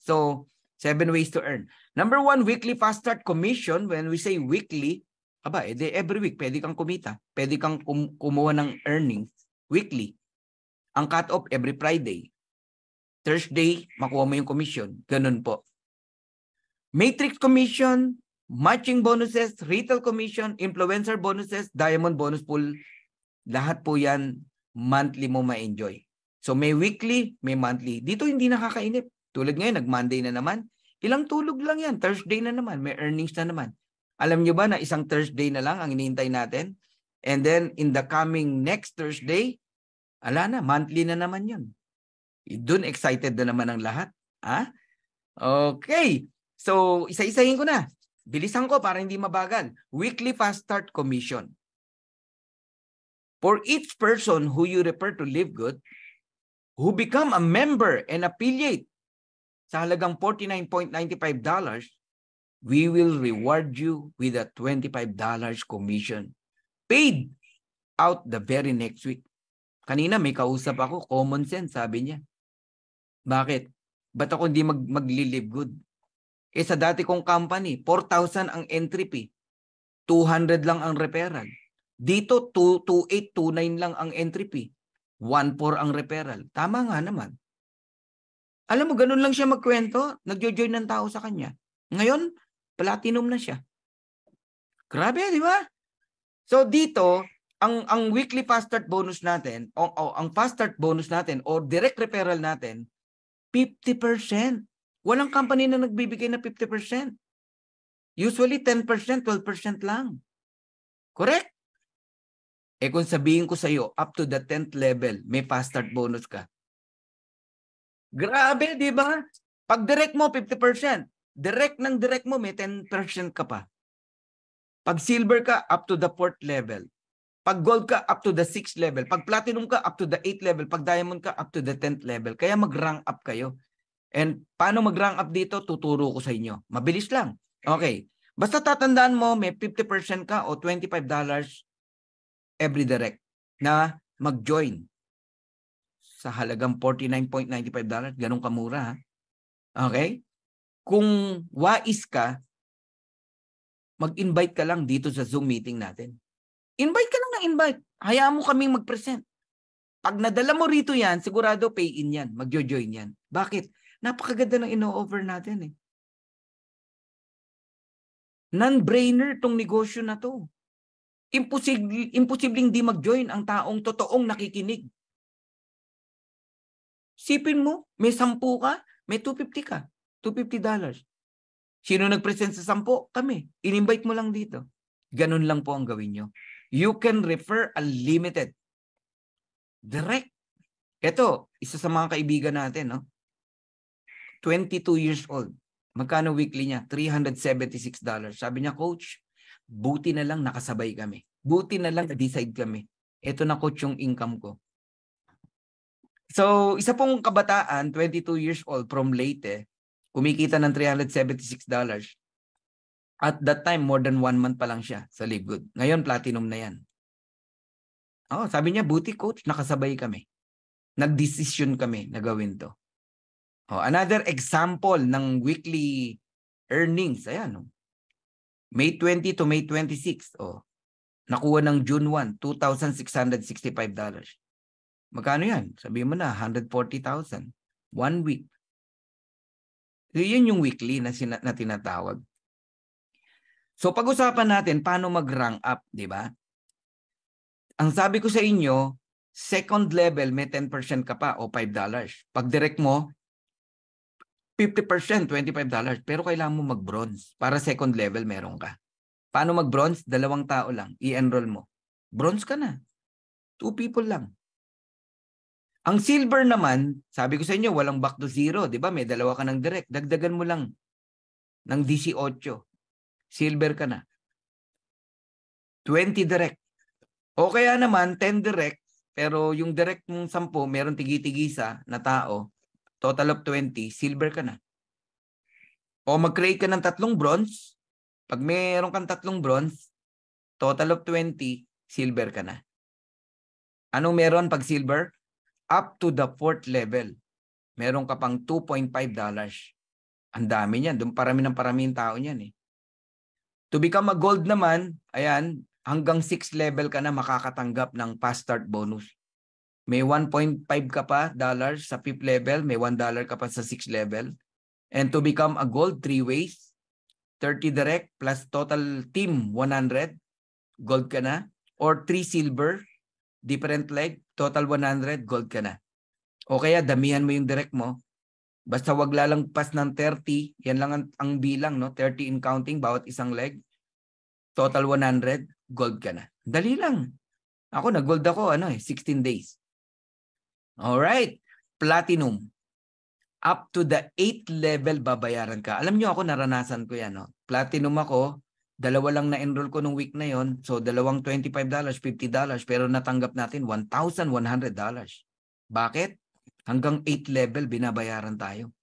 So, 7 ways to earn. Number 1, weekly fast start commission. When we say weekly, every week, pwede kang kumita. Pwede kang kumuha ng earnings weekly. Ang cut-off every Friday. Thursday, makuha mo yung commission. Ganun po. Matrix commission, matching bonuses, retail commission, influencer bonuses, diamond bonus pool. Lahat po yan, monthly mo ma-enjoy. So may weekly, may monthly. Dito hindi nakakainip. Tulad ngayon, nag-Monday na naman. Ilang tulog lang yan. Thursday na naman. May earnings na naman. Alam nyo ba na isang Thursday na lang ang hinihintay natin? And then, in the coming next Thursday, monthly na naman yun. Doon excited na naman ang lahat. Ha? Okay. So, isa-isahin ko na. Bilisan ko para hindi mabagal. Weekly fast start commission. For each person who you refer to Live Good, who become a member and affiliate sa halagang $49.95, we will reward you with a $25 commission paid out the very next week. Kanina may kausap ako, common sense, sabi niya. Bakit? Ba't ako hindi magli-live good? Sa dati kong company, 4,000 ang entry fee. 200 lang ang referral. Dito, 2,829 lang ang entry fee. 1,400 ang referral. Tama nga naman. Alam mo, ganun lang siya magkwento. Nagjo-join ng tao sa kanya. Ngayon, platinum na siya. Grabe, di ba? So dito, ang weekly fast start bonus natin, ang fast start bonus natin o direct referral natin, 50%. Walang company na nagbibigay na 50%. Usually 10%, 12% lang. Correct? Kung sabihin ko sa iyo, up to the 10th level, may fast start bonus ka. Grabe, di ba? Pag direct mo, 50%. Direct mo, may 10% ka pa. Pag silver ka, up to the 4th level. Pag gold ka, up to the 6th level. Pag platinum ka, up to the 8th level. Pag diamond ka, up to the 10th level. Kaya mag-rank up kayo. And paano mag-rank up dito? Tuturo ko sa inyo. Mabilis lang. Okay. Basta tatandaan mo, may 50% ka o $25 every direct na mag-join sa halagang $49.95. Ganun kamura. Ha? Okay? Kung wais ka, mag-invite ka lang dito sa Zoom meeting natin. Invite ka lang ng invite. Hayaan mo kaming mag-present. Pag nadala mo rito yan, sigurado pay-in yan. Mag-join yan. Bakit? Napakaganda ng ino-offer natin eh. Non-brainer tong negosyo na to. Imposibleng di mag-join ang taong totoong nakikinig. Sipin mo, may 10 ka, may $250 ka. $250. Sino nag-present sa 10? Kami. In-invite mo lang dito. Ganun lang po ang gawin nyo. You can refer unlimited. Direct. Ito, isa sa mga kaibigan natin, no? 22 years old. Magkano weekly niya? $376. Sabi niya, Coach, buti na lang nakasabay kami. Buti na lang na-decide kami. Ito na, Coach, yung income ko. So, isa pong kabataan, 22 years old from Leyte, kumikita ng $376. At that time, more than 1 month pa lang siya sa Live Good. Ngayon, platinum na yan. Oh, sabi niya, buti Coach, nakasabay kami. Nag-decision kami na gawin to. Oh, another example ng weekly earnings. Ayan. Oh. May 20 to May 26. Oh, nakuha ng June 1, $2,665. Magkano yan? Sabihin mo na, 140,000. 1 week. So, yun yung weekly na tinatawag. So, pag-usapan natin paano mag-rank up, di ba? Ang sabi ko sa inyo, second level, may 10% ka pa o $5. Pag direct mo, 50%, $25. Pero kailangan mo mag-bronze. Para second level, meron ka. Paano mag-bronze? 2 tao lang. I-enroll mo. Bronze ka na. 2 people lang. Ang silver naman, sabi ko sa inyo, walang back to zero. Di ba? May 2 ka ng direct. Dagdagan mo lang ng 18. Silver ka na. 20 direct. O kaya naman, 10 direct. Pero yung direct mong 10, meron tigi-tigisa na tao. Total of 20, silver ka na. O mag-create ka ng 3 bronze. Pag meron kang 3 bronze, total of 20, silver ka na. Anong meron pag silver? Up to the 4th level. Meron ka pang $2.5 Ang dami niyan. Doon parami ng tao niyan eh. To become a gold naman, ayan, hanggang 6 level ka na makakatanggap ng fast start bonus. May 1.5 ka pa dollars sa 5th level, may $1 ka pa sa 6th level. And to become a gold, 3 ways. 30 direct plus total team 100, gold ka na. Or 3 silver, different leg, total 100, gold ka na. O kaya damihan mo yung direct mo. Basta wag lalangpas ng 30, yan lang ang bilang, no? 30 in counting bawat isang leg. Total 100, gold ka na. Dali lang. Ako, nag-gold ako, 16 days. Alright, platinum. Up to the 8th level babayaran ka. Alam nyo ako, naranasan ko yan. No? Platinum ako, 2 lang na-enroll ko nung week na yon. So, dalawang $25, $50, pero natanggap natin $1,100. Bakit? Hanggang 8th level, binabayaran tayo.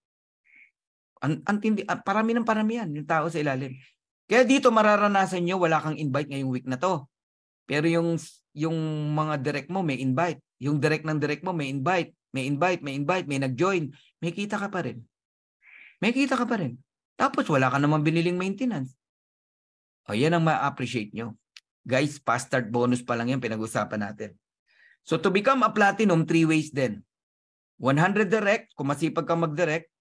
Parami yan, yung tao sa ilalim. Kaya dito mararanasan nyo, wala kang invite ngayong week na to. Pero yung mga direct mo, may invite. Yung direct ng direct mo, may invite. May nag-join. May kita ka pa rin. Tapos wala ka naman biniling maintenance. O yan ang ma-appreciate nyo. Guys, fast start bonus pa lang yan, pinag-usapan natin. So to become a platinum, 3 ways din. 100 direct, kung masipag ka mag-direct,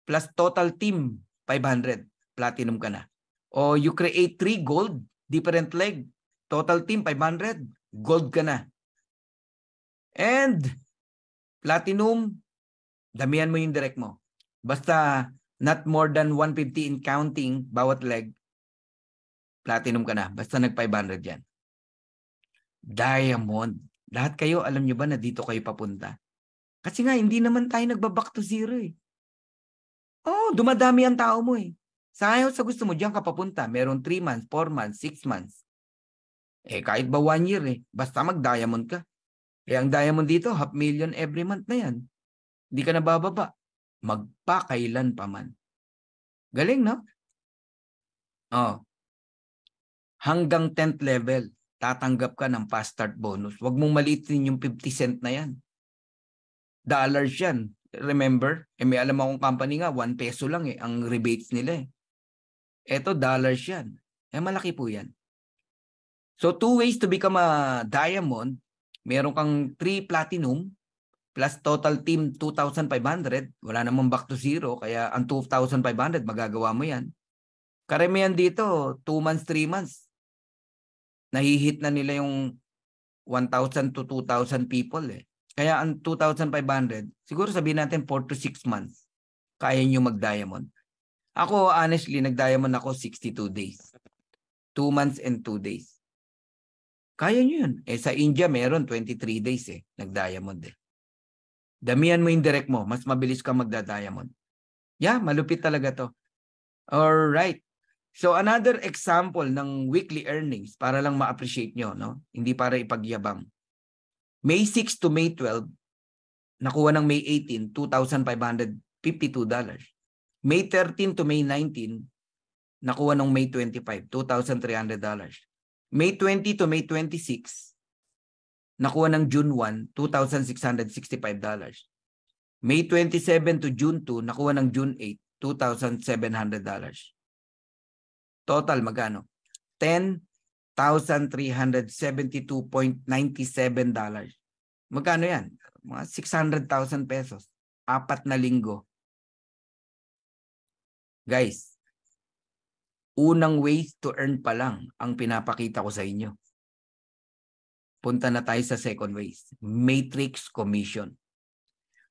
plus total team, 500. Platinum ka na. O you create 3 gold, different leg, total team, 500. Gold ka na. And platinum, damihan mo yung direct mo. Basta not more than 150 in counting bawat leg, platinum ka na. Basta nag-500 yan. Diamond. Lahat kayo, alam nyo ba na dito kayo papunta? Kasi nga, hindi naman tayo nagbaback to zero eh. Oh, dumadami ang tao mo eh. Sa gusto mo, diyan ka papunta. Meron 3 months, 4 months, 6 months. Eh, kahit ba 1 year eh. Basta mag-diamond ka. Eh, ang diamond dito, $500,000 every month na yan. Hindi ka na bababa. Magpakailan pa man. Galing, no? Oh. Hanggang 10th level, tatanggap ka ng fast start bonus. Huwag mong maliitin yung 50 cent na yan. Dollars yan. Remember? May alam akong company nga, 1 peso lang eh, ang rebates nila eh. Eto, dollars yan. Malaki po yan. So, 2 ways to become a diamond. Meron kang 3 platinum plus total team 2,500. Wala namang back to zero. Kaya ang 2,500, magagawa mo yan. Karamihan dito, 2 months, 3 months. Nahihit na nila yung 1,000 to 2,000 people eh. Kaya ang 2,500, siguro sabihin natin 4 to 6 months. Kaya nyo mag-diamond. Ako, honestly, nag-diamond ako 62 days. 2 months and 2 days. Kaya nyo yun. Eh, sa India, meron 23 days eh. Nag-diamond eh. Damihan mo yung direct mo. Mas mabilis ka magda-diamond. Yeah, malupit talaga to. Alright. So, another example ng weekly earnings para lang ma-appreciate nyo, no? Hindi para ipagyabang. May 6 to May 12, nakuha ng May 18, $2,552. May 13 to May 19, nakuha ng May 25, $2,300. May 20 to May 26, nakuha ng June 1, $2,665. May 27 to June 2, nakuha ng June 8, $2,700. Total, magkano? $10,372.97. Magkano yan? Mga 600,000 pesos. 4 na linggo. Guys, unang ways to earn pa lang ang pinapakita ko sa inyo. Punta na tayo sa second ways. Matrix commission.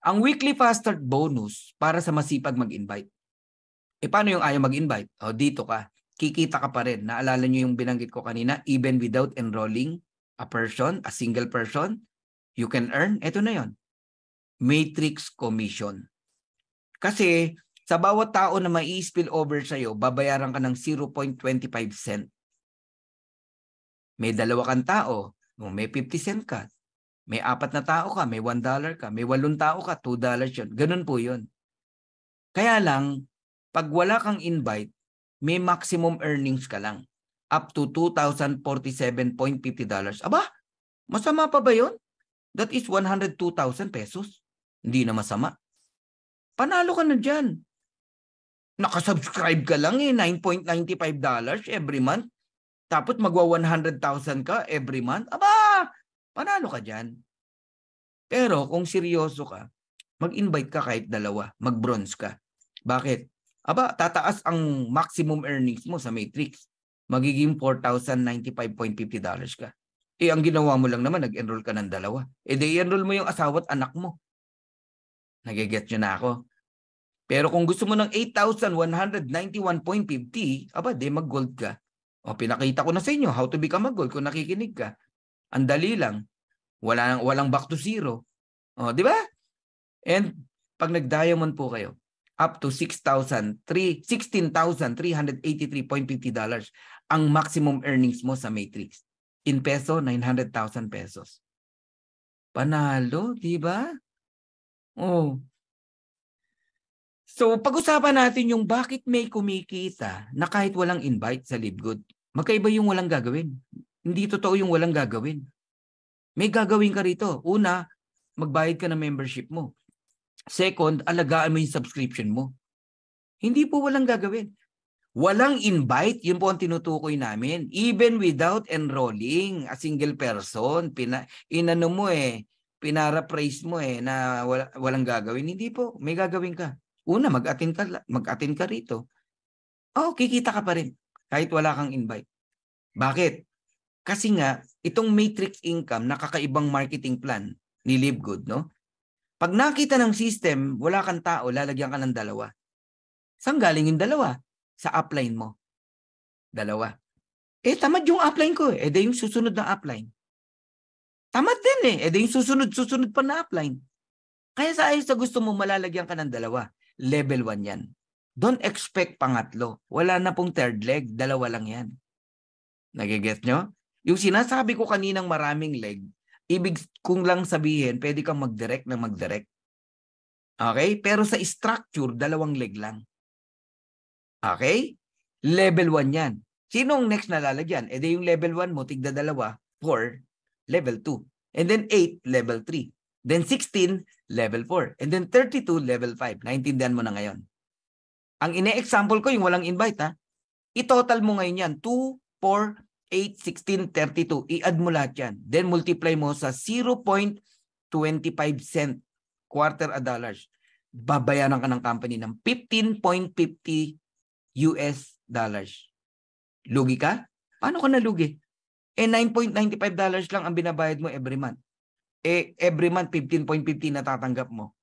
Ang weekly fast start bonus para sa masipag mag-invite. E paano yung ayaw mag-invite? O dito ka. Kikita ka pa rin. Naalala nyo yung binanggit ko kanina, even without enrolling a person, a single person, you can earn. Ito na yon. Matrix commission. Kasi sa bawat tao na mai-spill over sa'yo, babayaran ka ng 0.25 cent. May 2 kang tao, may 50 cent ka. May 4 na tao ka, may $1 ka. May 8 tao ka, $2 yun. Ganun po yun. Kaya lang, pag wala kang invite, may maximum earnings ka lang. Up to $2,047.50. Aba, masama pa ba yun? That is 102,000 pesos. Hindi na masama. Panalo ka na dyan. Nakasubscribe ka lang $9.95 every month. Tapos magwa 100,000 ka every month. Aba, panalo ka dyan. Pero kung seryoso ka, mag-invite ka kahit dalawa, mag-bronze ka. Bakit? Aba, tataas ang maximum earnings mo sa Matrix. Magiging $4,095.50 ka. Ang ginawa mo lang naman, nag-enroll ka ng dalawa. I-enroll mo yung asawa at anak mo. Nagigets nyo na ako. Pero kung gusto mo ng 8,191.50, aba, mag-gold ka. O, pinakita ko na sa inyo how to become a gold kung nakikinig ka. Ang dali lang. Walang back to zero. O, di ba? And pag nag-diamond po kayo, up to $16,383.50 ang maximum earnings mo sa Matrix. In peso, 900,000 pesos. Panalo, di ba? Oh. So, pag-usapan natin yung bakit may kumikita na kahit walang invite sa Live Good. Magkaiba yung walang gagawin. Hindi totoo yung walang gagawin. May gagawin ka rito. Una, magbayad ka ng membership mo. Second, alagaan mo yung subscription mo. Hindi po walang gagawin. Walang invite, yun po ang tinutukoy namin. Even without enrolling a single person, pinara-praise mo na walang gagawin. Hindi po, may gagawin ka. Una, mag-attend ka rito. Kikita ka pa rin kahit wala kang invite. Bakit? Kasi nga, itong matrix income, nakakaibang marketing plan ni Live Good, no? Pag nakita ng system, wala kang tao, lalagyan ka ng dalawa. Saan galing yung dalawa? Sa upline mo. Dalawa. Tamad yung upline ko. Yung susunod na upline. Tamad din yung susunod pa na upline. Kaya sa ayos sa gusto mo, malalagyan ka ng dalawa. Level 1 yan. Don't expect pangatlo. Wala na pong third leg. Dalawa lang yan. Nagigets nyo? Yung sinasabi ko kaninang maraming leg, ibig kong lang sabihin, pwede kang mag-direct na mag-direct. Okay? Pero sa structure, dalawang leg lang. Okay? Level 1 yan. Sinong next na lalagyan? Yung level 1 mo, tigda dalawa, 4, level 2. And then 8, level 3. Then 16, level 4. And then 32, level 5. Naintindihan mo na ngayon. Ang ine-example ko, yung walang invite, ha? I-total mo ngayon yan. 2, 4, 8, 16, 32. I-add mo lahat yan. Then multiply mo sa 0.25 cent, quarter a dollars. Babayaran ka ng company ng $15.50 US dollars. Lugi ka? Paano ka nalugi? $9.95 lang ang binabayad mo every month. Every month, 15.50 natatanggap mo.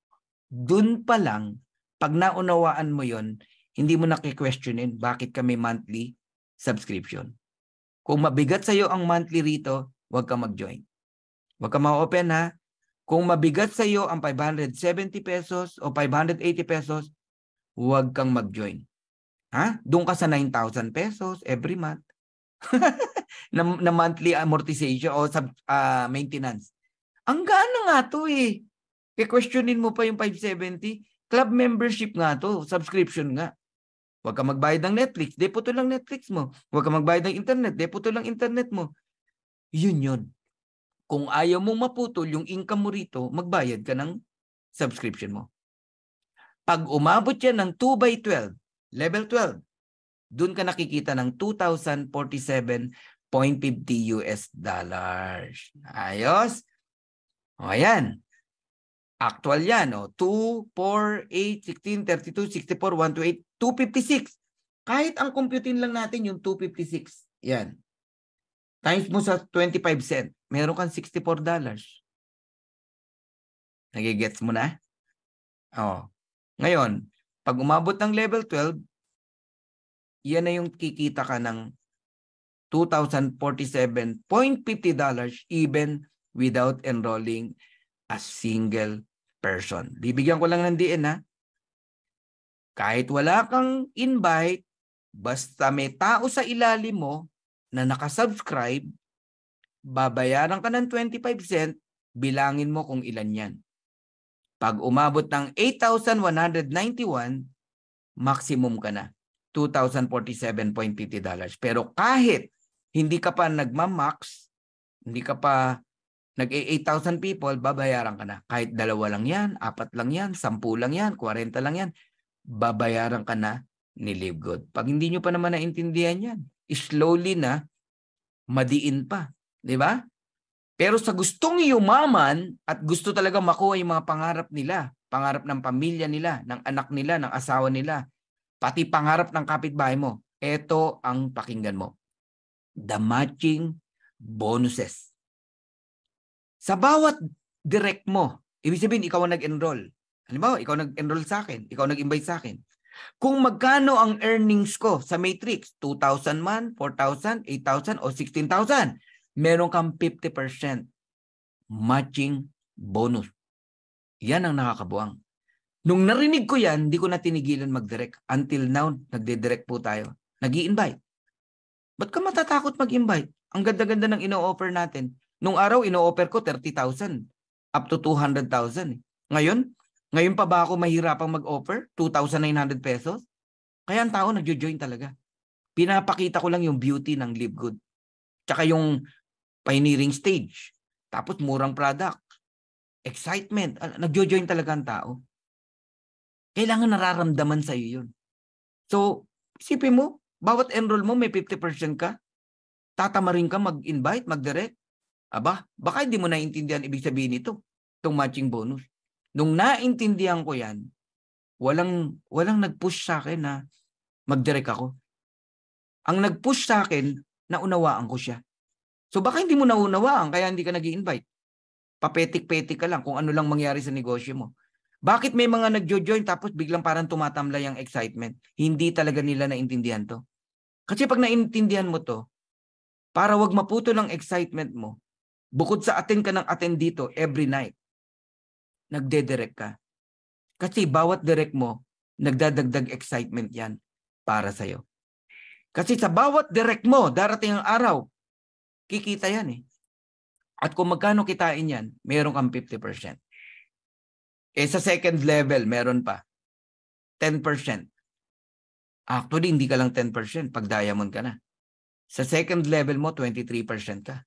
Dun pa lang, pag naunawaan mo yon, hindi mo na-questionin bakit ka may monthly subscription. Kung mabigat sa'yo ang monthly rito, huwag ka mag-join. Huwag ka ma-open, ha? Kung mabigat sa'yo ang 570 pesos o 580 pesos, huwag kang mag-join. Ha? Doon ka sa 9,000 pesos every month. na monthly amortization o maintenance. Ang gaano nga to I-questionin mo pa yung 570. Club membership nga to. Subscription nga. Huwag ka magbayad ng Netflix. Depo to lang Netflix mo. Huwag ka magbayad ng internet. Depo to lang internet mo. Yun. Kung ayaw mong maputol yung income mo rito, magbayad ka ng subscription mo. Pag umabot yan ng 2/12, level 12, doon ka nakikita ng $2,047.50 US dollars. Ayos? O, ayan. Actual yan. 2, 4, 8, 16, 32, 64, 128, 256. Kahit ang computin lang natin yung 256. Yan. Times mo sa 25 cent. Meron kang $64. Nagigets mo na? Ngayon, pag umabot ng level 12, yan na yung kikita ka ng $2,047.50 even without enrolling a single person. Bibigyan ko lang ng DN, ha? Kahit wala kang invite, basta may tao sa ilalim mo na nakasubscribe, babayaran ka ng 25 cent, bilangin mo kung ilan yan. Pag umabot ng 8,191, maximum ka na. $2,047.50. Pero kahit hindi ka pa nagmamax, hindi ka pa nag-8,000 people, babayaran ka na. Kahit 2 lang yan, 4 lang yan, 10 lang yan, 40 lang yan, babayaran ka na ni Live Good. Pag hindi nyo pa naman naintindihan yan, slowly na, madiin pa. Di ba? Pero sa gustong yumaman at gusto talaga makuha yung mga pangarap nila, pangarap ng pamilya nila, ng anak nila, ng asawa nila, pati pangarap ng kapitbahay mo, ito ang pakinggan mo. The matching bonuses. Sa bawat direct mo, ibig sabihin, ikaw ang nag-enroll. Halimbawa, ikaw nag-enroll sa akin, ikaw nag-invite sa akin. Kung magkano ang earnings ko sa matrix, 2,000 man, 4,000, 8,000, o 16,000, meron kang 50% matching bonus. Yan ang nakakabuang. Nung narinig ko yan, hindi ko na tinigilan mag-direct. Until now, nagde-direct po tayo. Nag-i-invite. Ba't ka matatakot mag-invite? Ang ganda-ganda ng ino-offer natin. Nung araw, ino-offer ko 30,000 up to 200,000. Ngayon pa ba ako mahirapang mag-offer? 2,900 pesos? Kaya ang tao nagjo-join talaga. Pinapakita ko lang yung beauty ng Live Good. Tsaka yung pioneering stage. Tapos murang product. Excitement. Nagjo-join talaga ang tao. Kailangan nararamdaman sa iyo yun. So, isipin mo, bawat enroll mo may 50% ka. Tatamarin ka mag-invite, mag-direct. Aba, baka hindi mo naintindihan ibig sabihin ito. Itong matching bonus. Nung naintindihan ko yan, walang nag-push sa akin na mag-direct ako. Ang nag-push sa akin, naunawaan ko siya. So baka hindi mo naunawaan, kaya hindi ka nag-i-invite. Papetik-petik ka lang kung ano lang mangyari sa negosyo mo. Bakit may mga nagjo-join tapos biglang parang tumatamlay ang excitement? Hindi talaga nila naintindihan to. Kasi pag naintindihan mo to, para wag maputol ang excitement mo, bukod sa attend ka ng attend dito every night, nagde-direct ka. Kasi bawat direct mo, nagdadagdag excitement yan para sa'yo. Kasi sa bawat direct mo, darating ang araw, kikita yan eh. At kung magkano kitain yan, meron kang 50%. Sa second level, meron pa. 10%. Actually, hindi ka lang 10% pag diamond ka na. Sa second level mo, 23% ka.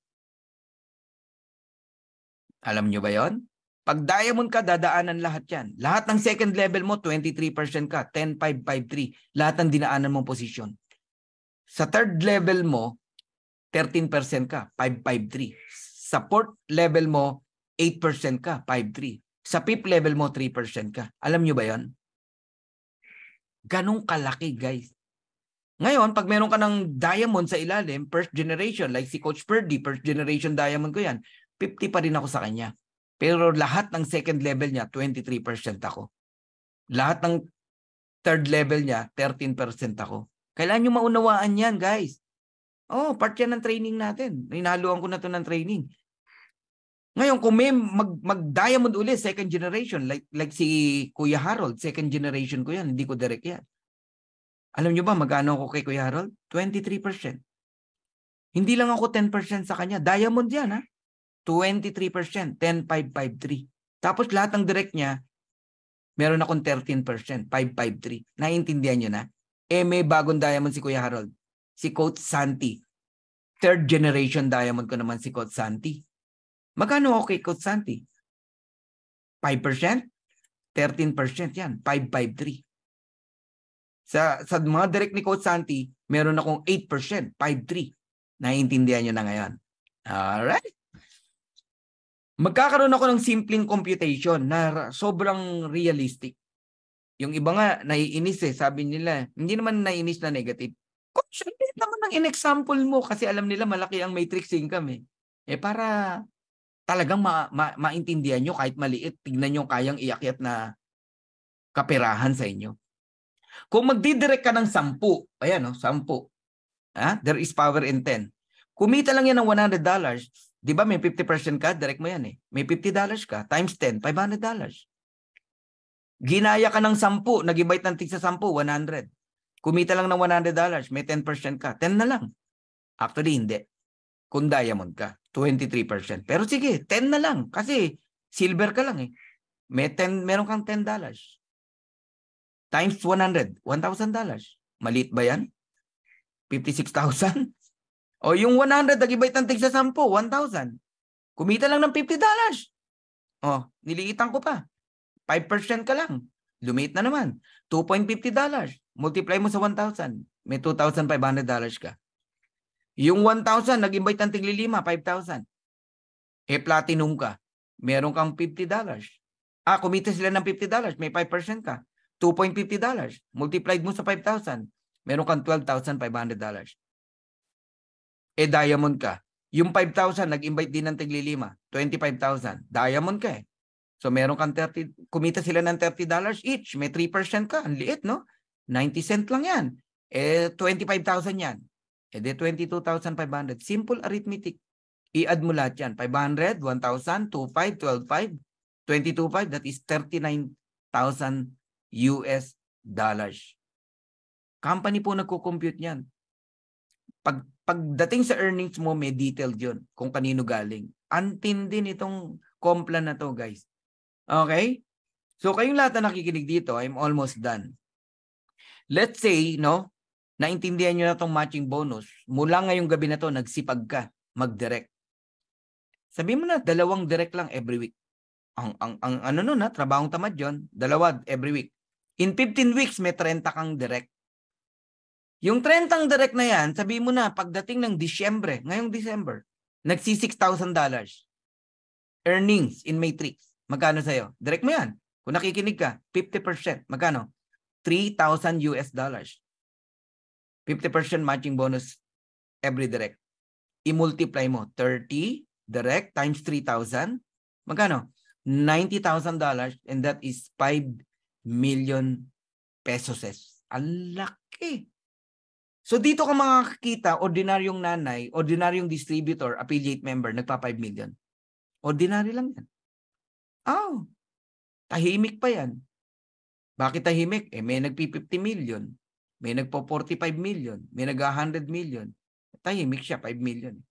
Alam nyo ba yon? Pag diamond ka, dadaanan lahat yan. Lahat ng second level mo, 23% ka. 10, 5, 5, 3. Lahat ng dinaanan mong posisyon. Sa third level mo, 13% ka. 5, 5, 3. Sa fourth level mo, 8% ka. 5, 3. Sa fifth level mo, 3% ka. Alam nyo ba yon? Ganong kalaki, guys. Ngayon, pag meron ka ng diamond sa ilalim, first generation, like si Coach Purdy, first generation diamond ko yan, 50 pa rin ako sa kanya. Pero lahat ng second level niya, 23% ako. Lahat ng third level niya, 13% ako. Kailangan nyo maunawaan yan, guys. Oh, part yan ng training natin. Hinahaluan ko na to ng training. Ngayon, kung may mag-diamond ulit, second generation, like si Kuya Harold, second generation ko yan, hindi ko direct yan. Alam nyo ba, magkano ako kay Kuya Harold? 23%. Hindi lang ako 10% sa kanya. Diamond yan, ha? 23%, 10, 5, 5, 3. Tapos lahat ng direct niya, meron akong 13%, 5, 5, 3. Naiintindihan nyo na? May bagong diamond si Kuya Harold. Si Coach Santi. Third generation diamond ko naman si Coach Santi. Magkano ako kay Coach Santi? 5%? 13% yan. 5, 5, 3. Sa mga direct ni Coach Santi, meron akong 8%, 5, 3. Naiintindihan nyo na ngayon. Alright? Magkakaroon ako ng simpleng computation na sobrang realistic. Yung iba nga, naiinis eh. Sabi nila, hindi naman naiinis na negative. Coach, hindi naman ang in-example mo kasi alam nila malaki ang matrix income eh. Para talagang maintindihan nyo kahit maliit, tignan nyo kayang iakyat na kaperahan sa inyo. Kung magdidirect ka ng 10, ayan 10. There is power in 10. Kumita lang yan ng $100. Di ba may 50% ka? Direct mo yan eh. May $50 ka. Times 10, $500. Ginaya ka ng 10. Nag-invite ng tig sa 10, 100. Kumita lang ng $100. May 10% ka. 10 na lang. Actually, hindi. Kung diamond ka, 23%. Pero sige, 10 na lang. Kasi silver ka lang eh. Meron kang $10. Times 100, $1,000. Maliit ba yan? 56,000? O yung 100, nag-invite ng tig sa 10, 1,000. Kumita lang ng $50. O, niliitan ko pa. 5% ka lang. Lumiit na naman. $2.50. multiply mo sa 1,000. May $2,500 ka. Yung 1,000, nag-invite ng tigli-5, 5,000. Platinum ka. Meron kang $50. Kumita sila ng $50. May 5% ka. $2.50. Multiplied mo sa 5,000. Meron kang $12,500. Diamond ka. Yung 5,000, nag-invite din ng tigli-5. 25,000. Diamond ka eh. So meron kang kumita sila ng $30 each. May 3% ka. Ang liit, no? 90 cent lang yan. 25,000 yan. De 22,500. Simple arithmetic. I-add mo lahat yan. 500, 1,000, 2,500, 12,500, 22,500. That is $39,000 US dollars. Company po nagko-compute niyan. Pagdating sa earnings mo, may detailed yun kung kanino galing. Antindi nitong Complan na to, guys. Okay? So, kayong lahat na nakikinig dito, I'm almost done. Let's say, no, naintindihan nyo na itong matching bonus. Mula ngayong gabi na to, nagsipag ka, mag-direct. Sabi mo na, 2 direct lang every week. Ang ano nun, trabahong tamad yun, 2 every week. In 15 weeks, may 30 kang direct. Yung 30 direct na yan, sabi mo na, pagdating ng Disyembre, ngayong December, nagsi $6,000. Earnings in matrix. Magkano sa'yo? Direct mo yan. Kung nakikinig ka, 50%. Magkano? $3,000 US dollars. 50% matching bonus every direct. I-multiply mo. 30 direct times 3,000. Magkano? $90,000 and that is 5 million pesos. Ang laki. So dito ka makakita, ordinaryong nanay, ordinaryong distributor, affiliate member, nagpa 5 million. Ordinary lang yan. Tahimik pa yan. Bakit tahimik? May nagpi 50 million. May nagpo 45 million. May nag 100 million. Tahimik siya, 5 million.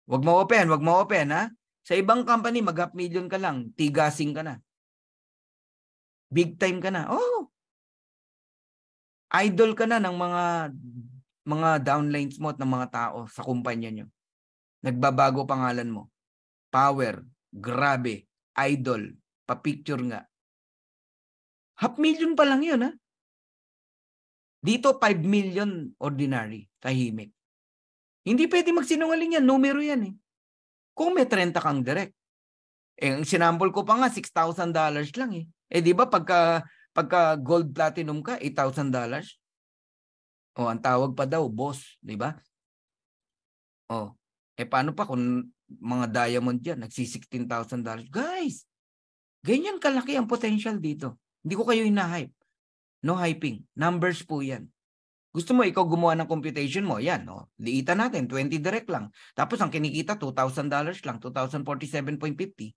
Wag mo open, ha? Sa ibang company, mag 500,000 ka lang. Tigasing ka na. Big time ka na. Idol ka na ng mga downlines mo at ng mga tao sa kumpanya nyo. Nagbabago pangalan mo. Power, grabe, idol, pa-picture nga. 500,000 pa lang yun, ha? Dito, 5 million ordinary, tahimik. Hindi pwede magsinungaling yan, numero yan eh. Kung may 30 kang direct. Ang sinample ko pa nga, $6,000 lang eh. Di ba pagka gold platinum ka, $8,000? Ang tawag pa daw, boss, di ba? Paano pa kung mga diamond dyan, nagsi $16,000? Guys, ganyan kalaki ang potential dito. Hindi ko kayo hina-hype. No hyping. Numbers po yan. Gusto mo, ikaw gumawa ng computation mo, yan, liitan natin, 20 direct lang. Tapos ang kinikita, $2,000 lang, 2,047.50.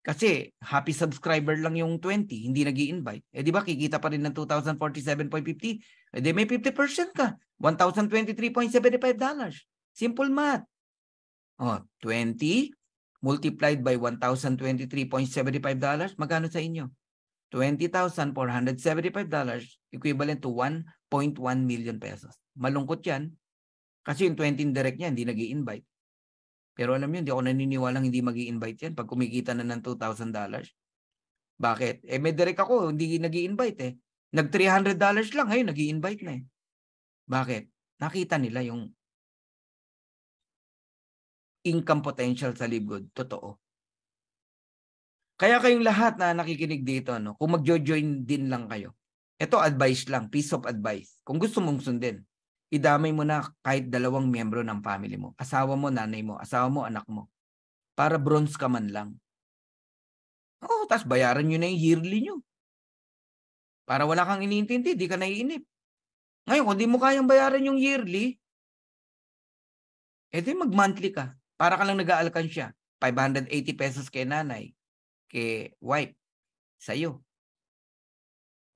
Kasi happy subscriber lang yung 20, hindi nag-i-invite. Di ba, kikita pa rin ng 2,047.50? Di may 50% ka, $1,023.75. Simple math. 20 multiplied by $1,023.75, magkano sa inyo? $20,475, equivalent to 1.1 million pesos. Malungkot yan. Kasi yung 20 direct niya, hindi nag-i-invite. Pero alam niyo, hindi ako naniniwalang hindi mag-i-invite yan pag kumikita na ng $2,000. Bakit? May direct ako, hindi nag-i-invite eh. Nag-$300 lang, ngayon nag-i-invite na eh. Bakit? Nakita nila yung income potential sa Livegood. Totoo. Kaya kayong lahat na nakikinig dito, kung mag-join din lang kayo. Ito advice lang, piece of advice. Kung gusto mong sundin, idamay mo na kahit 2 miyembro ng family mo. Asawa mo, nanay mo, asawa mo, anak mo. Para bronze ka man lang. Tapos bayaran nyo na yung yearly nyo. Para wala kang iniintindi, di ka naiinip. Ngayon, kung di mo kayang bayaran yung yearly, di mag-monthly ka. Para ka lang nag-aalkansya. 580 pesos kay nanay, kay wife, sa'yo.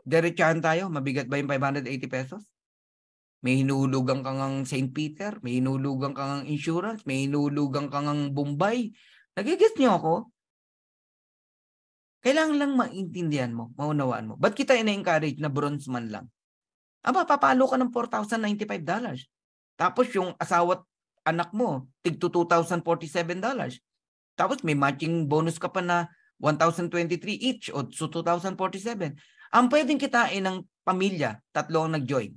Diretsahan tayo, mabigat ba yung 580 pesos? May hinulugan kang ang St. Peter, may hinulugan kang ang insurance, may hinulugan kang ang Bombay. Nagigets niyo ako? Kailangan lang maintindihan mo, maunawaan mo. Ba't kita ina-encourage na bronze man lang? Papalo ka ng $4,095. Tapos yung asawa't anak mo, tig $2,047. Tapos may matching bonus ka pa na 1,023 each o so 2,047. Ang pwedeng kitain ng pamilya, 3 ang nag-join.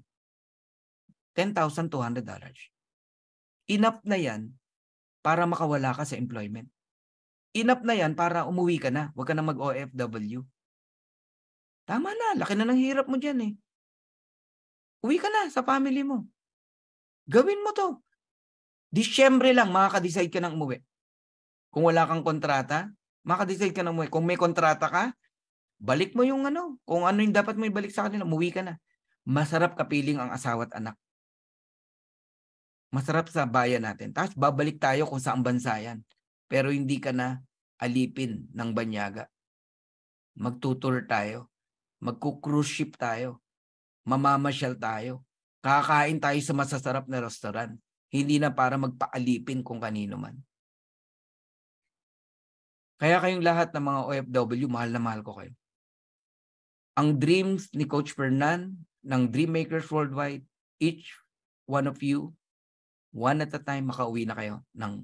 $10,200. Enough na yan para makawala ka sa employment. Enough na yan para umuwi ka na. Huwag ka na mag-OFW. Tama na. Laki na ng hirap mo dyan eh. Uwi ka na sa family mo. Gawin mo to. Disyembre lang, makaka-decide ka ng umuwi. Kung wala kang kontrata, makaka-decide ka ng umuwi. Kung may kontrata ka, balik mo yung ano. Kung ano yung dapat mo ibalik sa kanila, umuwi ka na. Masarap kapiling ang asawa at anak. Masarap sa bayan natin. Tapos babalik tayo kung saan bansa yan. Pero hindi ka na alipin ng banyaga. Magtutour tayo. Magku-cruise ship tayo. Mamamasyal tayo. Kakain tayo sa masasarap na restaurant. Hindi na para magpaalipin kung kanino man. Kaya kayong lahat ng mga OFW, mahal na mahal ko kayo. Ang dreams ni Coach Fernan, ng Dreammakers Worldwide, each one of you, one at a time, makauwi na kayo ng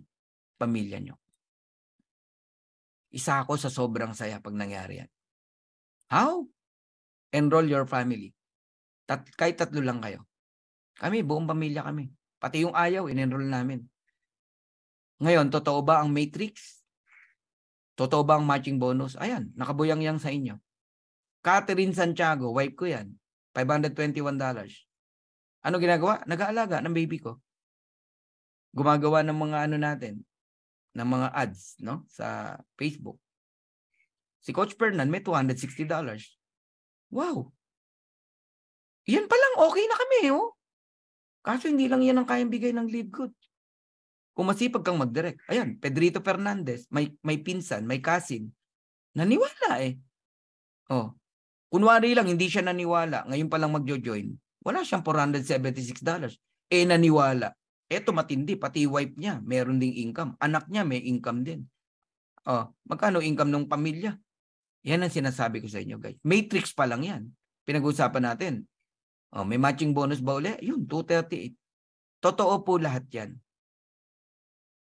pamilya nyo. Isa ako sa sobrang saya pag nangyari yan. How? Enroll your family. Kahit 3 lang kayo. Kami, buong pamilya kami. Pati yung ayaw, in-enroll namin. Ngayon, totoo ba ang matrix? Totoo ba ang matching bonus? Ayan, nakabuyang-yang sa inyo. Catherine Santiago, wife ko yan. $521. Ano ginagawa? Nag-aalaga ng baby ko. Gumagawa ng mga ano natin, ng mga ads, no, sa Facebook. Si Coach Fernan may $260. Wow! Yan pa lang, okay na kami, oh. Kaso hindi lang yan ang kayang bigay ng Live Good. Kung masipag kang mag-direct. Ayan, Pedrito Fernandez, may pinsan, may cousin. Naniwala eh. Oh. Kunwari lang, hindi siya naniwala. Ngayon pa lang magjo-join. Wala siyang $476. Eh, naniwala. Eto matindi, pati wife niya, meron ding income. Anak niya, may income din. Oh, magkano income ng pamilya? Yan ang sinasabi ko sa inyo, guys. Matrix pa lang yan. Pinag-usapan natin. Oh, may matching bonus ba uli? Yun, 238. Totoo po lahat yan.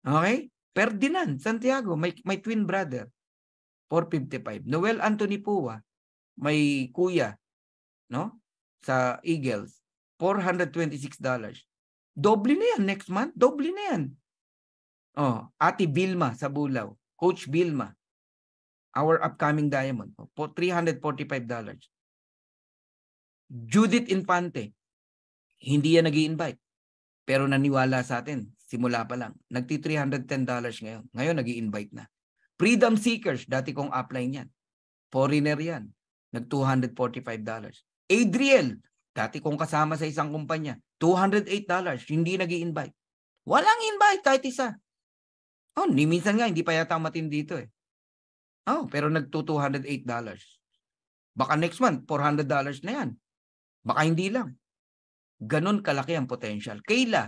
Okay? Ferdinand Santiago, may twin brother. 455. Noel Anthony Pua, may kuya, no? Sa Eagles, $426. Doble na yan next month. Doble na yan. Oh, Ate Vilma sa Bulao. Coach Vilma. Our upcoming diamond. $345. Judith Infante. Hindi yan nag-i-invite. Pero naniwala sa atin. Simula pa lang. Nagti-$310 ngayon. Ngayon nag-i-invite na. Freedom Seekers. Dati kong upline yan. Foreigner yan. Nag-$245. Adriel. Dati kong kasama sa isang kumpanya. $208. Hindi nag-i-invite. Walang invite kahit isa. Oh, minsan nga hindi pa yata matindi dito eh. Oh, pero nag-$208. Baka next month, $400 na yan. Baka hindi lang. Ganon kalaki ang potential. Kayla,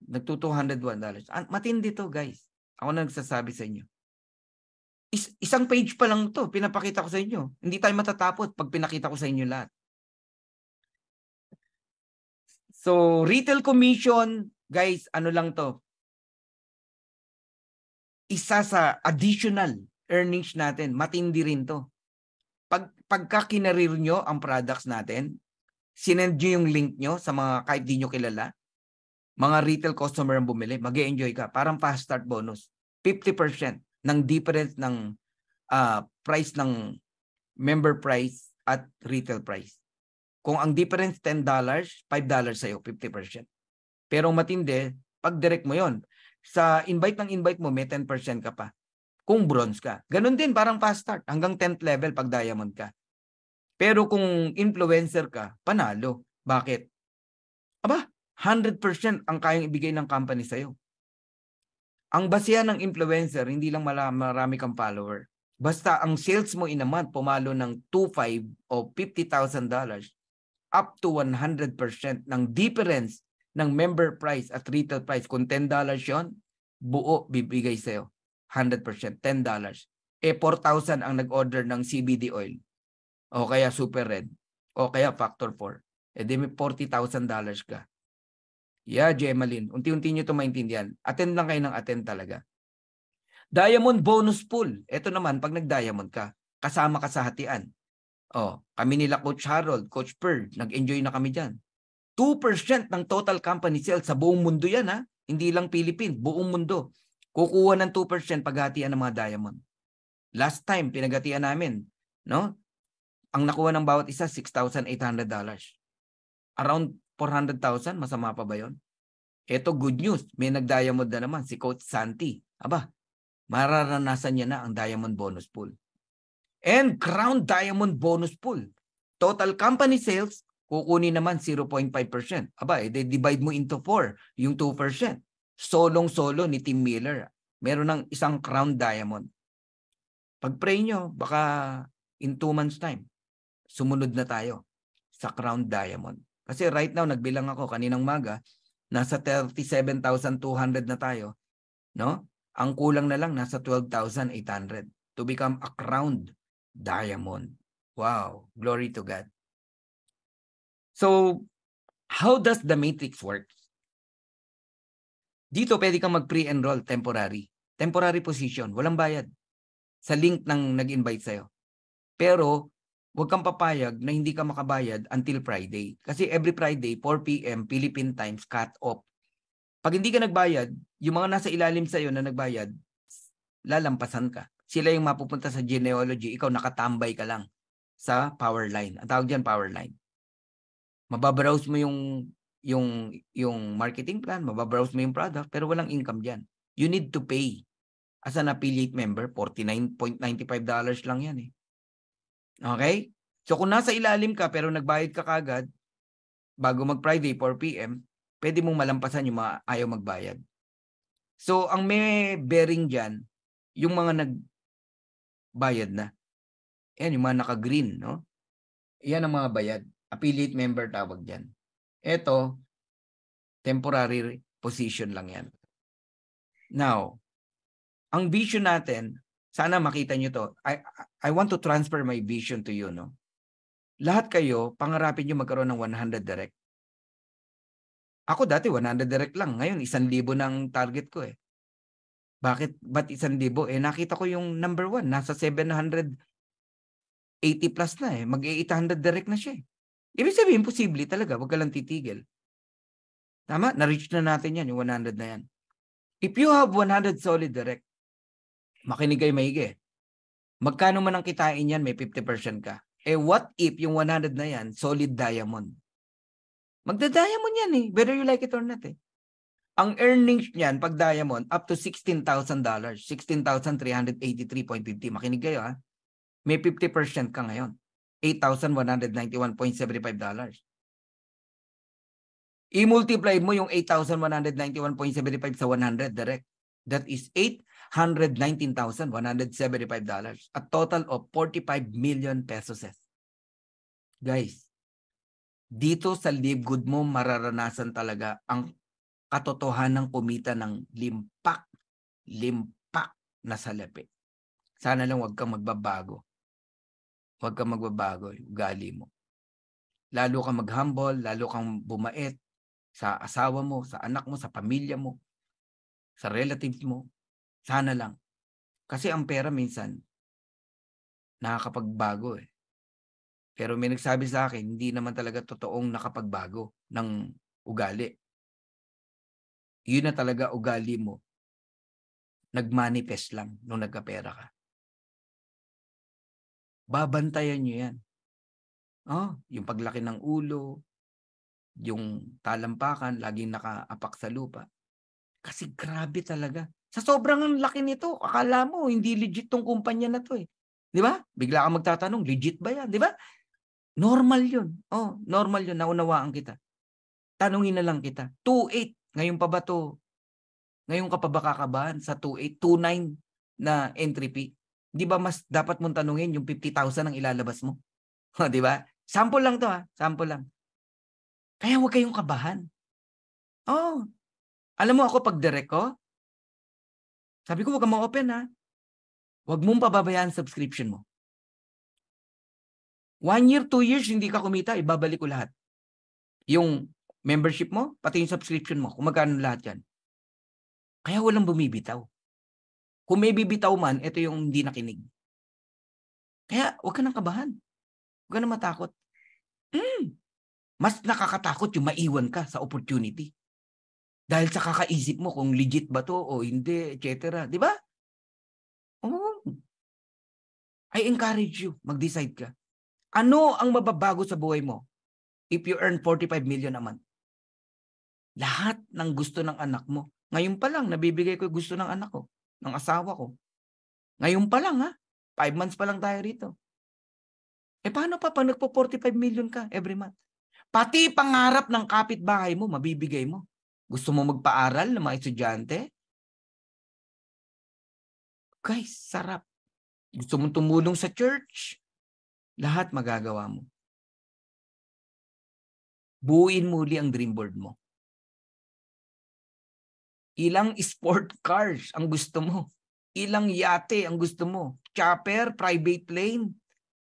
nag-$201. Matindi to, guys. Ako na nagsasabi sa inyo. Isang page pa lang to, pinapakita ko sa inyo. Hindi tayo matatapos pag pinakita ko sa inyo lahat. So, retail commission, guys, ano lang to? Isa sa additional earnings natin, matindi rin to. Pagka kinarir nyo ang products natin, sinend nyo yung link nyo sa mga kahit di nyo kilala, mga retail customer ang bumili, mag-e-enjoy ka. Parang fast start bonus. 50% ng difference ng price ng member price at retail price. Kung ang difference $10, $5 sa'yo, 50%. Pero matindi, pag direct mo yon, sa invite mo, may 10% ka pa. Kung bronze ka. Ganon din, parang fast start. Hanggang 10th level pag diamond ka. Pero kung influencer ka, panalo. Bakit? Aba, 100% ang kayang ibigay ng company sa'yo. Ang basehan ng influencer, hindi lang marami kang follower. Basta ang sales mo in a month, pumalo ng 2.5 o $50,000 up to 100% ng difference ng member price at retail price. Kung $10 yon, buo bibigay sa'yo. 100%, $10. Eh, 4,000 ang nag-order ng CBD oil. O kaya Super Red. O kaya Factor 4. Eh, di may $40,000 ka. Yeah, Gemaline. Unti-unti nyo ito maintindihan. Attend lang kayo ng attend talaga. Diamond bonus pool. Ito naman, pag nag-diamond ka, kasama ka sa hatian. Oh, kami nila Coach Harold, Coach Perd, nag-enjoy na kami dyan. 2% ng total company sales sa buong mundo yan, ha? Hindi lang Philippines, buong mundo. Kukuha ng 2% paghatian ng mga diamond. Last time, pinaghatian namin, no? Ang nakuha ng bawat isa, $6,800. Around 400,000, masama pa ba yun? Ito, good news. May nag-diamond na naman, si Coach Santi. Aba, mararanasan niya na ang diamond bonus pool. And Crown Diamond Bonus Pool. Total company sales, kukunin naman 0.5%. Aba, they divide mo into 4, yung 2%. Solong-solo ni Tim Miller. Meron ng isang Crown Diamond. Pag-pray nyo, baka in 2 months time, sumunod na tayo sa Crown Diamond. Kasi right now, nagbilang ako kaninang maga, nasa 37,200 na tayo. No? Ang kulang na lang, nasa 12,800 to become a Crown Diamond. Wow, glory to God. So, how does the matrix work? Dito pwede kang mag-pre-enroll temporary. Temporary position, walang bayad. Sa link ng nag-invite sa'yo. Pero, huwag kang papayag na hindi ka makabayad until Friday. Kasi every Friday, 4 p.m. Philippine times cut off. Pag hindi ka nagbayad, yung mga nasa ilalim sa'yo na nagbayad, lalampasan ka. Sila yung mapupunta sa genealogy, ikaw nakatambay ka lang sa power line. Ang tawag diyan power line. Mababrowse mo yung marketing plan, mababrowse mo yung product, pero walang income diyan. You need to pay. As an affiliate member, $49.95 lang yan eh. Okay? So kung nasa ilalim ka pero nagbayad ka kagad bago mag-Friday 4 p.m., pwede mong malampasan yung mga ayaw magbayad. So ang may bearing diyan, yung mga nagbayad na. Yan, yung mga naka-green, no? Yan ang mga bayad. Affiliate member tawag dyan. Ito, temporary position lang yan. Now, ang vision natin, sana makita nyo to. I want to transfer my vision to you, no? Lahat kayo, pangarapin nyo magkaroon ng 100 direct. Ako dati 100 direct lang. Ngayon, 1,000 ng target ko eh. Bakit? Ba't 1,000? Eh, nakita ko yung number 1. Nasa 780 plus na eh. Mag-800 direct na siya eh. Ibig sabihin, posible talaga. Huwag ka lang titigil. Tama? Na-reach na natin yan, yung 100 na yan. If you have 100 solid direct, makinig kayo maigi. Magkano man ang kitain yan, may 50% ka. Eh what if yung 100 na yan, solid diamond? Magda-diamond yan eh, whether you like it or not eh. Ang earnings niyan, pag diamond, up to $16,000. $16,383.50. Makinig kayo ha. May 50% ka ngayon. $8,191.75. I-multiply mo yung 8,191.75 sa 100 direct. That is $819,175. A total of 45 million pesos. Guys, dito sa Live Good mo mararanasan talaga ang katotohanan ng kumita ng limpak na salapi. Sana lang huwag kang magbabago. Huwag kang magbabago yung ugali mo. Lalo kang mag-humble, lalo kang bumait sa asawa mo, sa anak mo, sa pamilya mo, sa relatives mo. Sana lang. Kasi ang pera minsan, nakakapagbago eh. Pero may nagsabi sa akin, hindi naman talaga totoong nakapagbago ng ugali. Yun na talaga ugali mo. Nagmanifest lang nung nagkapera ka. Babantayan nyo yan. Oh, yung paglaki ng ulo, yung talampakan, laging nakaapak sa lupa. Kasi grabe talaga. Sa sobrang laki nito, akala mo, hindi legit tong kumpanya na to eh. Di ba? Bigla kang magtatanong, legit ba yan? Di ba? Normal yun. Oh, normal yun. Naunawaan kita. Tanungin na lang kita. 2.8. Ngayon pa ba to? Ngayon ka pa ba kakabahan sa 2.8? 2.9 na entry fee? Di ba mas dapat mong tanungin yung 50,000 ang ilalabas mo? Di ba? Sample lang to ha. Sample lang. Kaya huwag kayong kabahan. Oh, alam mo ako pag direct ko, sabi ko huwag kang ma-open ha. Huwag mong pababayaan subscription mo. 1 year, 2 years, hindi ka kumita, ibabalik ko lahat. Yung membership mo, pati yung subscription mo, kung magkano lahat yan. Kaya walang bumibitaw. Kung may bibitaw man, ito yung hindi nakinig. Kaya huwag ka nang kabahan. Huwag ka na matakot. Mas nakakatakot yung maiwan ka sa opportunity. Dahil sa kakaisip mo kung legit ba to o hindi, etc. Di ba? Oh. I encourage you, mag-decide ka. Ano ang mababago sa buhay mo if you earn 45 million a month? Lahat ng gusto ng anak mo. Ngayon pa lang, nabibigay ko yung gusto ng anak ko, ng asawa ko. Ngayon pa lang, ha? 5 months pa lang tayo rito. Paano pa pag nagpo 45 million ka every month? Pati pangarap ng kapitbahay mo, mabibigay mo. Gusto mo magpaaral ng mga estudyante? Guys, sarap. Gusto mong tumulong sa church? Lahat magagawa mo. Buuin muli ang dream board mo. Ilang sport cars ang gusto mo? Ilang yate ang gusto mo? Chopper, private plane?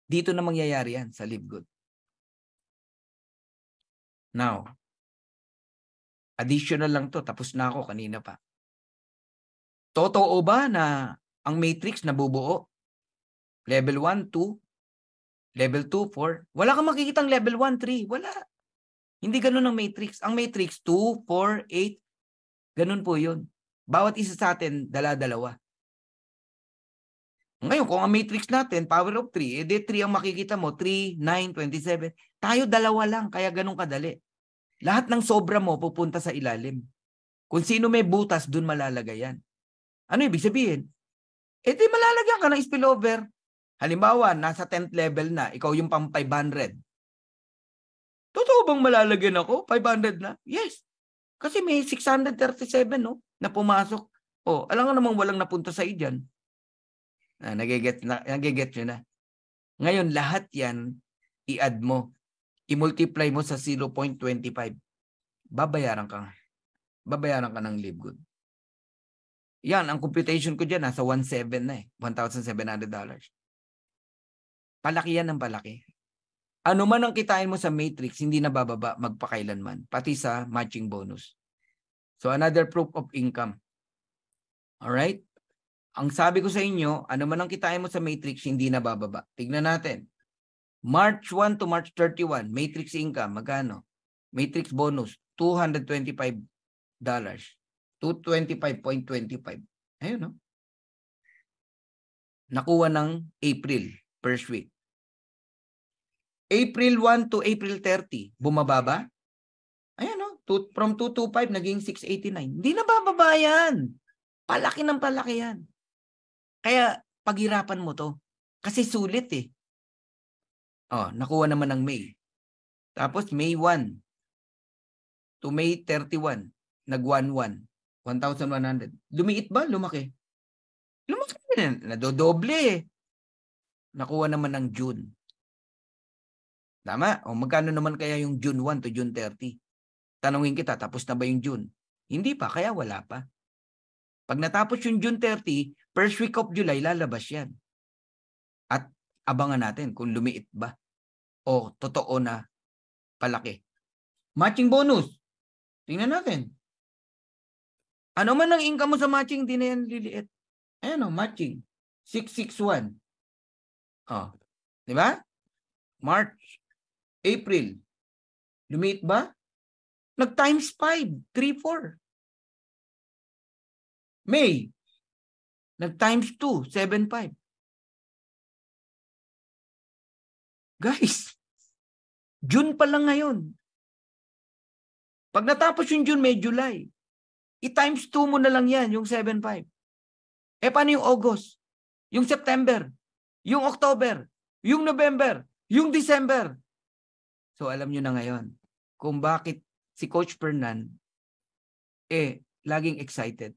Dito na mangyayari yan sa Live Good. Now, additional lang to. Tapos na ako kanina pa. Totoo ba na ang matrix nabubuo? Level 1, 2, level 2, 4. Wala kang makikitang level 1, 3. Wala. Hindi ganun ang matrix. Ang matrix, 2, 4, 8. Ganun po yun. Bawat isa sa atin, dala-dalawa. Ngayon, kung ang matrix natin, power of 3, edi 3 ang makikita mo, 3, 9, 27. Tayo dalawa lang, kaya ganun kadali. Lahat ng sobra mo pupunta sa ilalim. Kung sino may butas, dun malalagay yan. Ano ibig sabihin? Edi malalagyan ka ng spillover. Halimbawa, nasa 10th level na, ikaw yung pang 500. Totoo bang malalagyan ako? 500 na? Yes. Kasi may 637 no, na pumasok. Oh, alam nga namang walang napunta sa dyan. Nagiget nyo na. Ngayon, lahat yan, i-add mo. I-multiply mo sa 0.25. Babayaran ka. Babayaran ka ng Live Good. Yan, ang computation ko dyan, nasa 1,700 na eh. $1,700. Palaki yan ng palaki. Ano man ang kitain mo sa matrix, hindi na bababa magpakailanman. Pati sa matching bonus. So, another proof of income. Alright? Ang sabi ko sa inyo, ano man ang kitain mo sa matrix, hindi na bababa. Tignan natin. March 1 to March 31, matrix income, magkano? Matrix bonus, $225. 225.25. Ayun, no? Nakuha ng April, first week. April 1 to April 30, bumababa? Ayan, no? From 225, naging 689. Hindi na bababa yan. Palaki ng palaki yan. Kaya, paghirapan mo to. Kasi sulit eh. Oh, nakuha naman ng May. Tapos, May 1 to May 31, nag-1,100. 1,100. Lumiit ba? Lumaki. Lumaki na. Nadodoble eh. Nakuha naman ng June. Tama? O magkano naman kaya yung June 1 to June 30? Tanungin kita, tapos na ba yung June? Hindi pa, kaya wala pa. Pag natapos yung June 30, first week of July, lalabas yan. At abangan natin kung lumiit ba o totoo na palaki. Matching bonus. Tingnan natin. Ano man ang income mo sa matching, di na yan liliit. Ayan o, matching. 661. Oh, di ba? March, April. Lumiit ba? Nag-times 5, 3, 4. May. Nag-times 2, 7, 5. Guys, June pa lang ngayon. Pag natapos yung June, may July. I-times 2 mo na lang yan, yung 7.5. Paano yung August? Yung September? Yung October? Yung November? Yung December? So, alam nyo na ngayon kung bakit si Coach Fernan laging excited.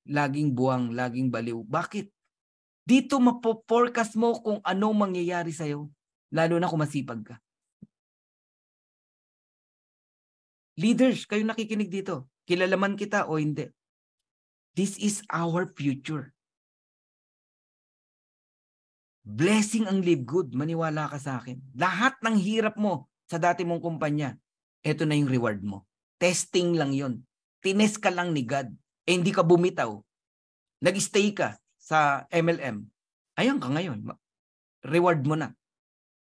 Laging buwang, laging baliw. Bakit? Dito mapo-forecast mo kung anong mangyayari sa'yo. Lalo na kung masipag ka. Leaders, kayo nakikinig dito. Kilala man kita o hindi. This is our future. Blessing ang Live Good. Maniwala ka sa akin. Lahat ng hirap mo sa dati mong kumpanya, eto na yung reward mo. Testing lang yon. Tines ka lang ni God. Hindi ka bumitaw. Nag-stay ka sa MLM. Ayan ka ngayon. Reward mo na.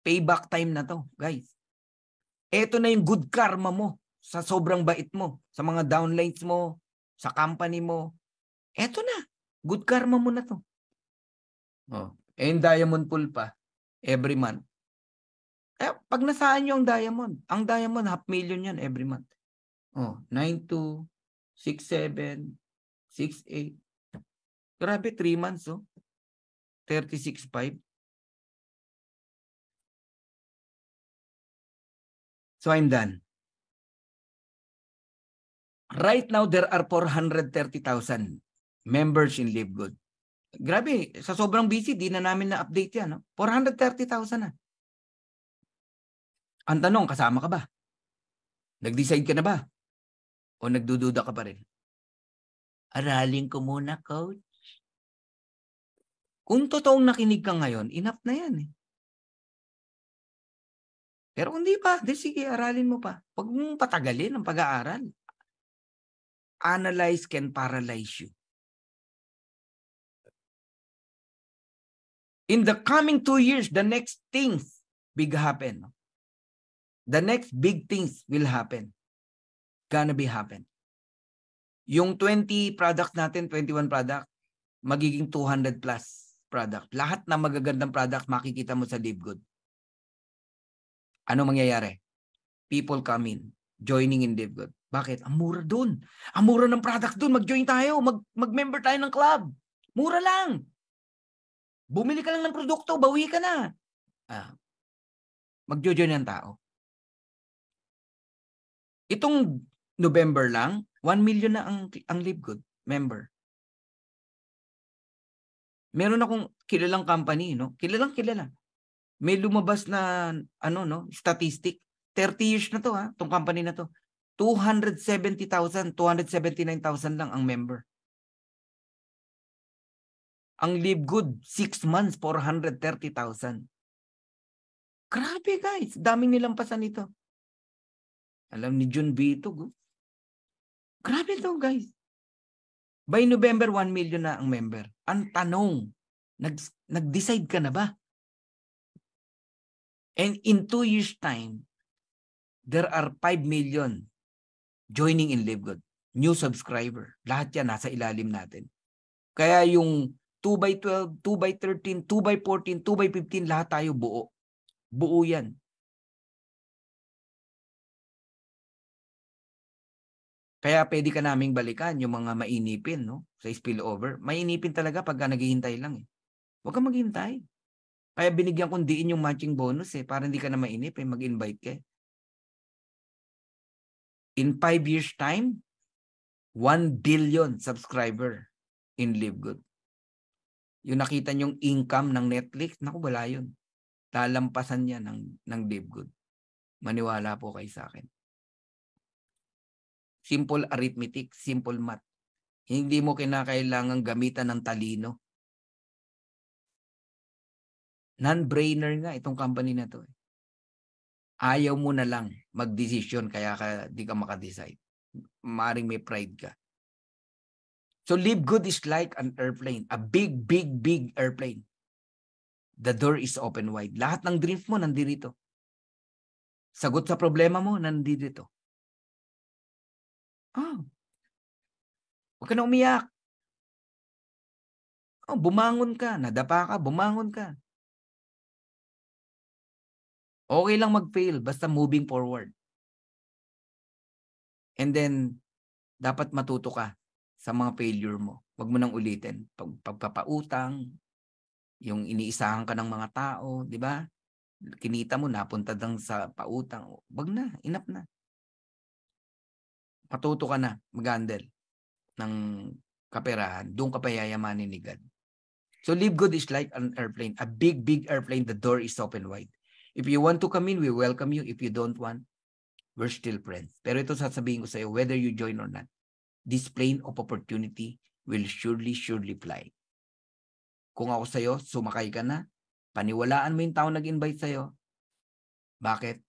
Payback time na to, guys. Ito na yung good karma mo sa sobrang bait mo, sa mga downlines mo, sa company mo. Ito na. Good karma mo na to. Oh. And diamond pool pa, every month. Pag nasaan nyo ang diamond, 500,000 yan every month. Oh, 9,2, 6,7, 6,8. Grabe, 3 months, oh. 36,5. So I'm done. Right now, there are 430,000 members in Live Good. Grabe, sa sobrang busy, di na namin na-update yan. No? 430,000 na. Ang tanong, kasama ka ba? Nag-decide ka na ba? O nagdududa ka pa rin? Aralin ko muna, coach. Kung totoong nakinig ka ngayon, enough na yan. Eh. Pero kung di pa, sige, aralin mo pa. Huwag mong patagalin ang pag-aaral. Analyze can paralyze you. In the coming 2 years, the next things big happen. The next big things will happen. Gonna be happen. Yung 20 products natin, 21 product, magiging 200 plus product. Lahat na magagandang product makikita mo sa Live Good. Ano mangyayari? People come in, joining in Live Good. Bakit? Ang mura dun. Ang mura ng products dun. Mag-join tayo. Mag-member tayo ng club. Mura lang. Bumili ka lang ng produkto, bawi ka na. Mag-join ng tao. Itong November lang, 1 million na ang Live Good member. Meron akong kilalang company, no? Kilala. May lumabas na statistic. 30 years na to, tong company na to. 270,000, 279,000 lang ang member. Ang Live Good, 6 months, 430,000. Grabe, guys. Daming nilampasan ito. Alam ni Jun Bitog. Grabe to, guys. By November, 1 million na ang member. Ang tanong, nag-decide ka na ba? And in 2 years' time, there are 5 million joining in Live Good. New subscriber. Lahat yan nasa ilalim natin. Kaya yung 2x12, 2x13, 2x14, 2x15, lahat tayo buo. Buo yan. Kaya pwede ka naming balikan yung mga mainipin, no? Sa spillover. Mainipin talaga pagka naghihintay lang. Huwag kang maghintay. Kaya binigyan kong diin yung matching bonus para hindi ka na mainip, mag-invite ka. In 5 years time, 1 billion subscriber in Live Good. Yung nakita nyong income ng Netflix, naku, wala yun. Lalampasan niya ng Live Good. Maniwala po kayo sa akin. Simple arithmetic, simple math. Hindi mo kinakailangang gamitan ng talino. Non-brainer nga itong company na to. Ayaw mo na lang mag-decision kaya di ka maka-decide. Maring may pride ka. So Live Good is like an airplane. A big, big, big airplane. The door is open wide. Lahat ng dreams mo nandito. Sagot sa problema mo nandito. Huwag ka na umiyak. Bumangon ka. Nadapa ka, bumangon ka. Okay lang mag-fail, basta moving forward. And then, dapat matuto ka sa mga failure mo. Huwag mo nang ulitin. Pagpapautang, yung iniisahan ka ng mga tao, di ba? Kinita mo, napunta lang sa pautang. Wag na, enough na. Matuto ka na mag-handle ng kaperahan. Doon ka pa yayamanin ni God. So Live Good is like an airplane. A big, big airplane. The door is open wide. If you want to come in, we welcome you. If you don't want, we're still friends. Pero ito sasabihin ko sa iyo, whether you join or not, this plane of opportunity will surely fly. Kung ako sa iyo, sumakay ka na, paniwalaan mo yung tao nag-invite sa iyo. Bakit?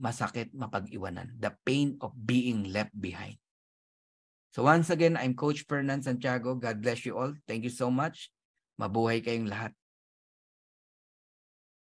Masakit mapag-iwanan. The pain of being left behind. So once again, I'm Coach Fernan Santiago. God bless you all. Thank you so much. Mabuhay kayong lahat.